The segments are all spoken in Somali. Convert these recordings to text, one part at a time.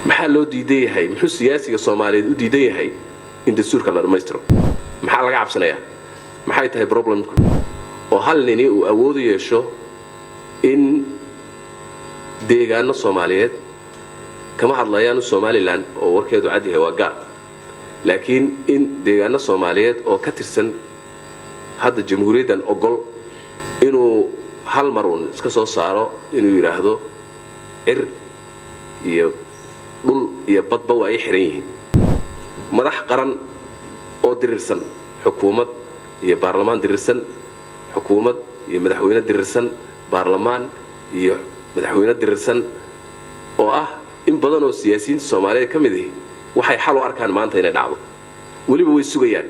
maxaa loo diiday yahay muxuu siyaasiga Soomaaliyeed u diiday yahay in dastuurka la dhameystiro maxaa laga cabsanayaa maxay tahay problemku oo hal nin uu awood u yeesho in deegaano Soomaaliyeed kama hadlayaan Somaliland oo warkeedu cad yahay waa gaar laakiin in deegaano Soomaaliyeed oo ka tirsan hadda jamhuuriyaddan ogol inuu hal marun iska soo saaro inuu yiraahdo iyo dhul iyo badba waa ay xiran yihiin madax qaran oo dirirsan xukuumad iyo baarlamaan dirirsan xukuumad iyo madaxweyne dirirsan baarlamaan iyo madaxweyne dirirsan oo ah in badan oo siyaasiyiin Soomaaliyeed ka mid ah waxay xal u arkaan maanta inay dhacdo waliba way sugayaan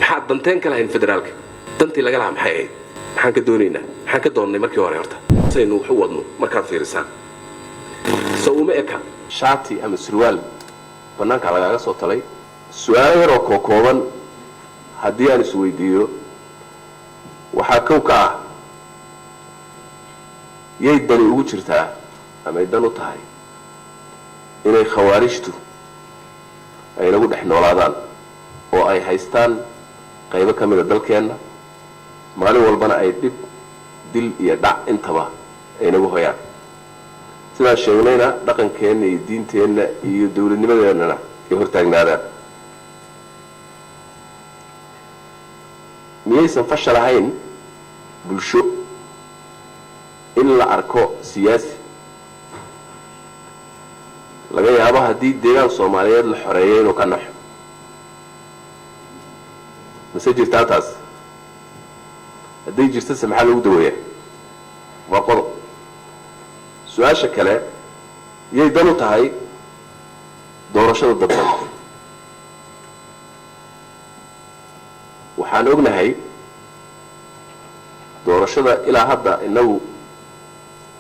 maxaa danteen kala hayn federaalka dantii laga lahaa maxay ahayd maxaan ka doonaynaa maxaan ka doonnay markii hore horta saynu wax u wadno markaad fiirisaan سوما إكا شاتي أم سروال بنانك على جالس وطلعي سؤال ركوكوان هديان سويديو وحكوكا يدني وجرتها أما يدنو تاي إني خوارجتو أي نقول إحنا ولادان وأي هايستان قيبة كاملة دلكينا مالي والبنا أي دل يدع انتبه أي نقول هيا sida sheegnayna dhaqankeena iyo diinteena iyo dawladnimadeena ay hortaagnaadaan miyaysan fashal ahayn bulsho in la arko siyaasi laga yaabo haddii deegaan Soomaaliyeed la xoreeyay inuu ka naxo mase jirtaa taas haddii jirta maxaa lagu daweeyaa waa qodob سؤال كلا يدلو تاي دورشة الضبط وحنقولنا هاي دورشة إلى هذا إنه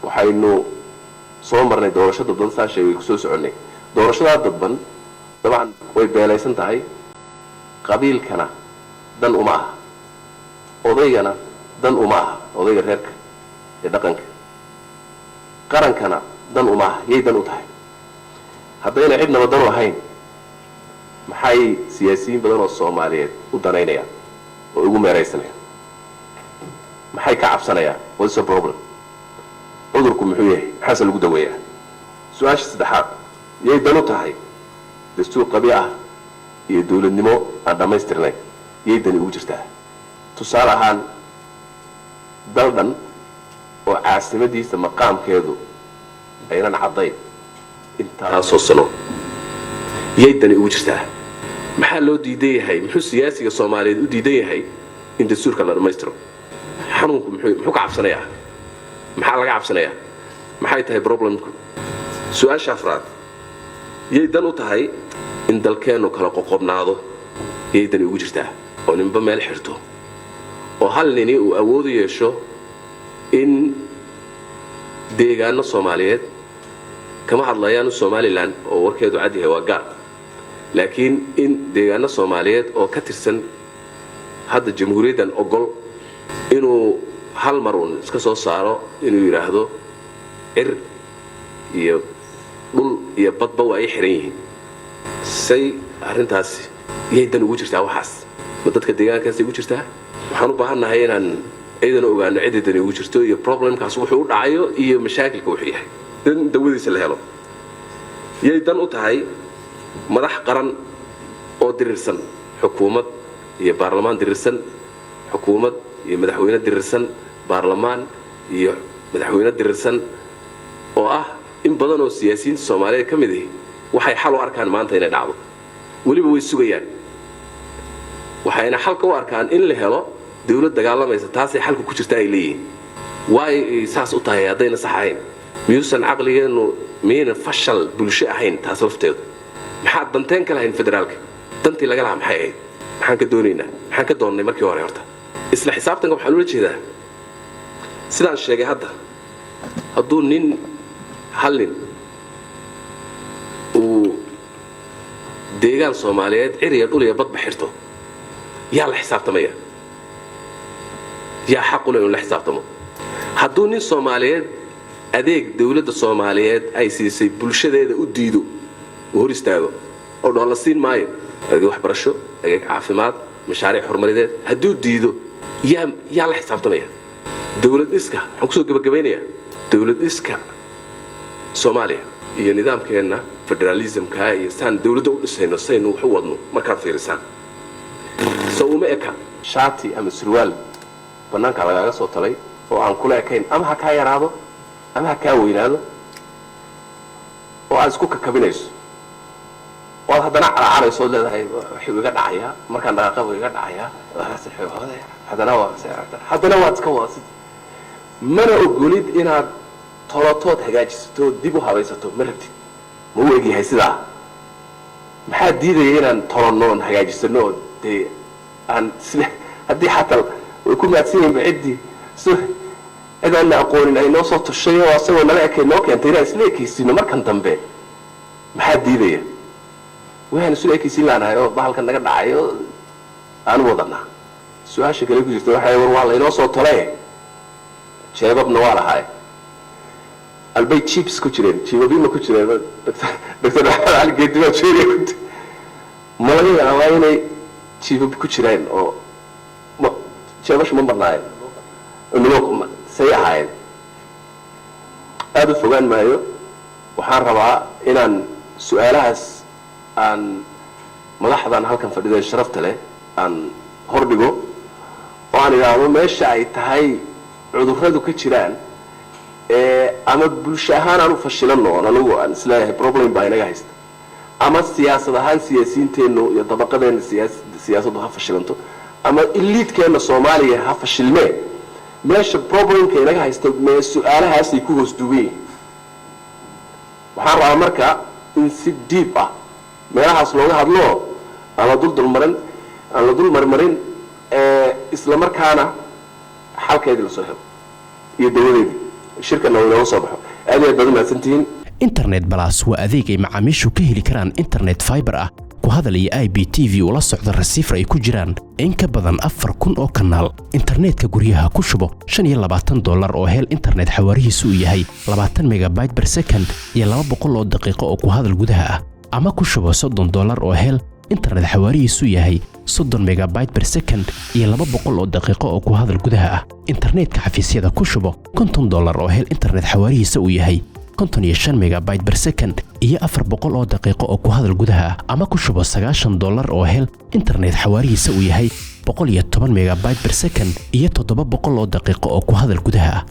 وحينو صومرنا دورشة الضبط ساشي ويكسوس عني دورشة الضبط طبعا ويباليسن تاي قبيل كنا دن أماه أضيعنا دن أماه أضيع هيك يدقنك qarankana dan uma yeedan u tahay haddayna cidna wadan lahayn maxay siyaasiyiin badan oo Soomaaliyeed u danaynayaan oo ugu meeraysanayaan maxay ka cabsanayaan what's the problem cudurku muxuu yahay maxaa lagu daweeyaa su'aasha saddexaad yeedan u tahay dastuur qabiil ah iyo dawladnimo aan dhamaystirnay yeedan ugu jirtaa tusaale ahaan daldan oo caasimadiisa maqaamkeedu aynan cadayn intaasoo sano yeedani ugu jirtaa maxaa loo diiday yahay muxuu siyaasiga Soomaaliyeed u diiday yahay in dastuurka la dhameystiro xanuunku muxuu ka cabsanayaa maxaa laga cabsanayaa maxay tahay problemku su'aasha afraad yeedan u tahay in dalkeenu kala qoqobnaado yeedani ugu jirtaa oo ninba meel xirto oo hal nin uu awood u yeesho in deegaano Soomaaliyeed kama hadlayaan Somaliland oo warkeedu cad yahay waa gaar laakiin in deegaano Soomaaliyeed oo ka tirsan hadda jamhuuriyaddan ogol inuu hal marun iska soo saaro inuu yiraahdo iyo dhul iyo badba waa ay xiran yihiin say arrintaasi yeedan ugu jirtaa waxaas ma dadka deegaankaas ugu jirtaa waxaan u baahanahay inaan إذا نوعنا عدة نيوجرتو يه problem كاسوحي ودعيو يه مشاكل كوحية دن دوّدي سلهلو يدن أتهاي مدح قرن أو درسن حكومة يه برلمان درسن حكومة يه مدحوينة درسن برلمان يه مدحوينة درسن أو إن بدنوا السياسيين الصوماليين كم ذي وحي حلو أركان ما أنت هنا دعوة ولي بويسويان وحينا حلقوا أركان إن لهلا دولة دجالة تاسي حلقة كتير تايلين واي ساس أطايا دينا صحين ميوسن عقليا إنه مين فشل بلشة حين تاسلفتيد محد دنتين كلا هين فدرالك دنتي لقلها محيي محنك دونينا محنك دوني مركي ورا يرتا إسلا حساب تنقب حلول كذا سيدان الشيء هذا هدون نين حلين و ديجان صوماليات عريا الأولى يبط بحرته يا حساب تمية يا حق له الحساب تمو هدون الصوماليات أديك دولة الصوماليات أي سي بلشة ده وديدو وهو يستاهل أو دولار الصين مايو أجي واحد برشة أجي عافمات مشاريع حرمانية هدو ديدو يا الله حساب تمية دولة إسكا حكسو جبينية دولة إسكا سوماليا هي نظام كأنه فدراليزم كاي سان دولة سين وحوضنو ما كان في رسان سو ما إكا شاتي أم سروال بنانك على جالس وطلي وعن كل أكين أم هكاي رابو أم هكاي وينادو وأزكوك كابينيس وهذا على عري صوت هذا حيو يقعد عيا ما كان دقيقة يقعد عيا هذا نوع تكواس ما أنا أقولد إن طلطات هجاجستو ديبو هوايستو مرتي مو يجي هيسدا ما حد يدري إن طلنون هجاجستو دي عن سله هدي حتى ويكون ماتسين بعدي سو إذا أنا أقول إن أي نصوت الشيء واسوي ملاك نوك أنت رأس ليك يصير ما كان تنبه ما حد يدري وين سؤال كيسين لنا هاي بحال كنا قد عايو أنا وضعنا سؤال شكله يجي تروح هاي والله ينوصل طلعه شباب نوارة هاي البيت شيبس كتيرين شبابين ما كتيرين دكتور على جد ما كتيرين ما لي أنا ويني شباب كتيرين أو ما شبابش من برناي الملوك سيء هاي هذا فوقان مايو وحاربها إن سؤالها aan madaxdan halkan fadhiday sharafta leh aan hordhigo oo aan ilaalo meesha ay tahay cudurradu ka jiraan ama bulsho ahaan aanu fashilano anagu aan islaahay problem baa inaga haysta ama siyaasad ahaan siyaasiyiinteenu iyo dabaqadeena siyaasaddu ha fashilanto ama elitekeena Soomaaliya ha fashilmee meesha problemka inaga haysta mee su'aalahaas ay ku hoos duubeen waxaan rabaa marka in si deep ah meelahaas looga hadlo aan la dul marmarin isla markaana xalkeedii la soo helo iyo dawadeedii shirkana uu soo baxo aad iyo aad baad mahadsantihiin internet plus waa adeeg ay macaamiishu ka heli karaan internet fiber ah ku hadal iyo IPTV ula socda receiver ay ku jiraan in ka badan 4,000 oo kanaal internetka guryaha ku shubo $25 oo hel internet xawaarihiisu yahay 20 megabyte per second iyo 200 oo daqiiqo oo ku hadal gudaha ah ama ku shubo $30 oo hel internet xawaarihiisu yahay 30 megabyte per second iyo 200 oo daqiiqo oo ku hadal gudaha ah internetka xafiisyada ku shubo $50 oo hel internet xawaarihiisu yahay 55 megabyte per second iyo 400 oo daqiiqo oo ku hadal gudaha ah ama ku shubo $90 oo hel internet xawaarihiisu yahay 110 megabyte per second iyo 700 oo daqiiqo oo ku hadal gudaha ah